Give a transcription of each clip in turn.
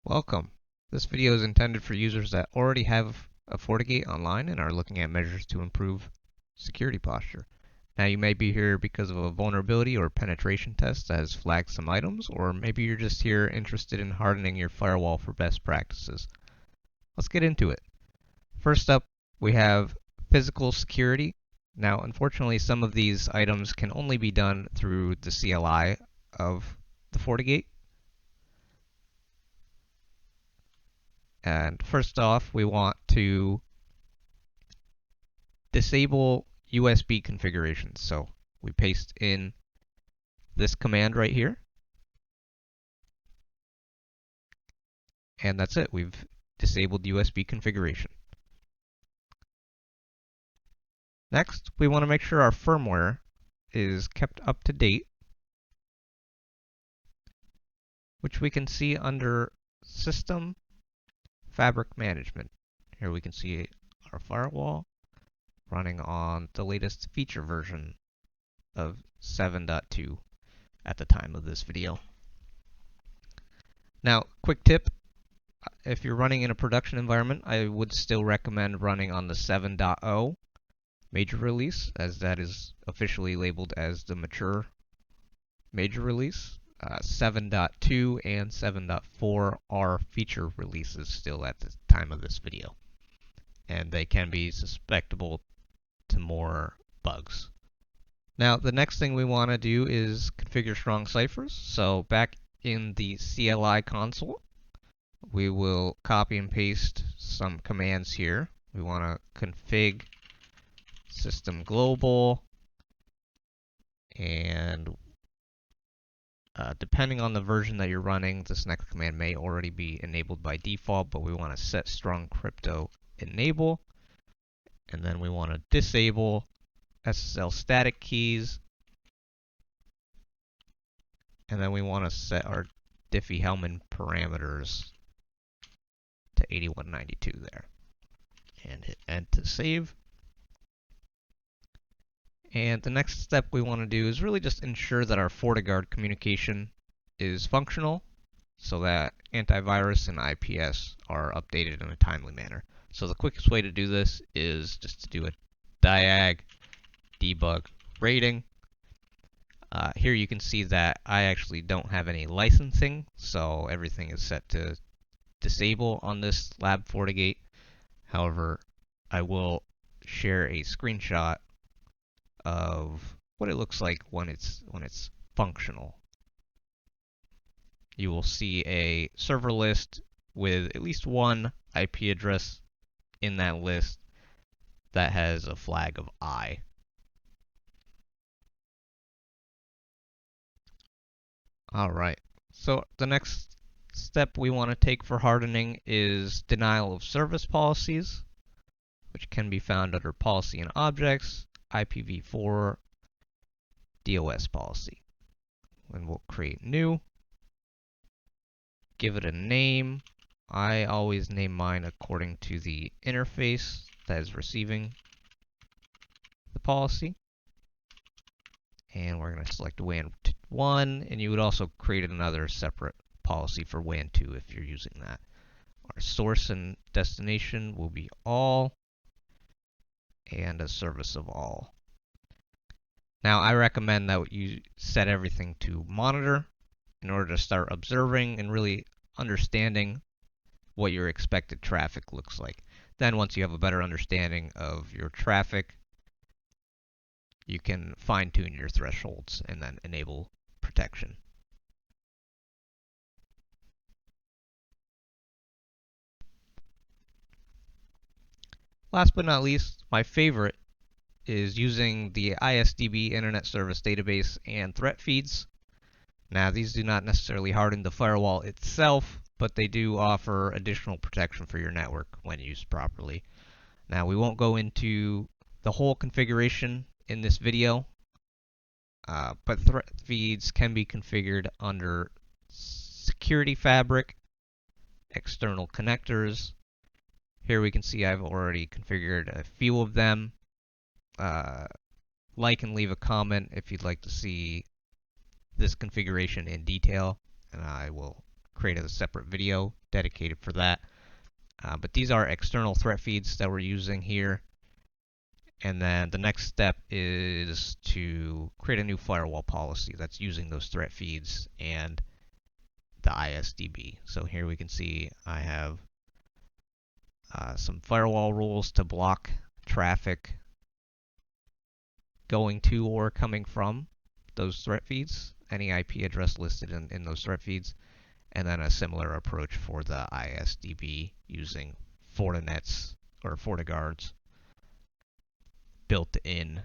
Welcome. This video is intended for users that already have a FortiGate online and are looking at measures to improve security posture. Now you may be here because of a vulnerability or penetration test that has flagged some items, or maybe you're just here interested in hardening your firewall for best practices. Let's get into it. First up, we have physical security. Now unfortunately some of these items can only be done through the CLI of the FortiGate. And first off, we want to disable USB configurations. So we paste in this command right here. And that's it. We've disabled USB configuration. Next, we want to make sure our firmware is kept up to date, which we can see under System Fabric Management. Here we can see our firewall running on the latest feature version of 7.2 at the time of this video. Now, quick tip, if you're running in a production environment, I would still recommend running on the 7.0 major release, as that is officially labeled as the mature major release. 7.2 and 7.4 are feature releases still at the time of this video, and they can be susceptible to more bugs. Now, the next thing we want to do is configure strong ciphers. So back in the CLI console, we will copy and paste some commands here. We want to config system global, and depending on the version that you're running, this next command may already be enabled by default, but we want to set strong crypto enable, and then we want to disable SSL static keys, and then we want to set our Diffie-Hellman parameters to 8192 there, and hit end to save. And the next step we want to do is really just ensure that our FortiGuard communication is functional, so that antivirus and IPS are updated in a timely manner. So the quickest way to do this is just to do a diag debug rating. Here you can see that I actually don't have any licensing, so everything is set to disable on this lab FortiGate. However, I will share a screenshot of what it looks like when it's functional. You will see a server list with at least one IP address in that list that has a flag of I. Alright, so the next step we want to take for hardening is denial of service policies, which can be found under policy and objects, IPv4 DOS policy. And we'll create new, give it a name. I always name mine according to the interface that is receiving the policy. And we're going to select WAN 1, and you would also create another separate policy for WAN 2 if you're using that. Our source and destination will be all, and a service of all. Now, I recommend that you set everything to monitor in order to start observing and really understanding what your expected traffic looks like. Then once you have a better understanding of your traffic, you can fine-tune your thresholds and then enable protection. Last but not least, my favorite is using the ISDB Internet Service Database and threat feeds. Now, these do not necessarily harden the firewall itself, but they do offer additional protection for your network when used properly. Now, we won't go into the whole configuration in this video, but threat feeds can be configured under Security Fabric, external connectors. Here we can see I've already configured a few of them. Like and leave a comment if you'd like to see this configuration in detail, and I will created a separate video dedicated for that. But these are external threat feeds that we're using here. And then the next step is to create a new firewall policy that's using those threat feeds and the ISDB. So here we can see I have some firewall rules to block traffic going to or coming from those threat feeds, any IP address listed in those threat feeds, and then a similar approach for the ISDB using FortiNets or FortiGuards built-in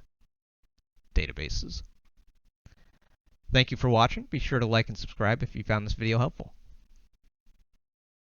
databases. Thank you for watching. Be sure to like and subscribe if you found this video helpful.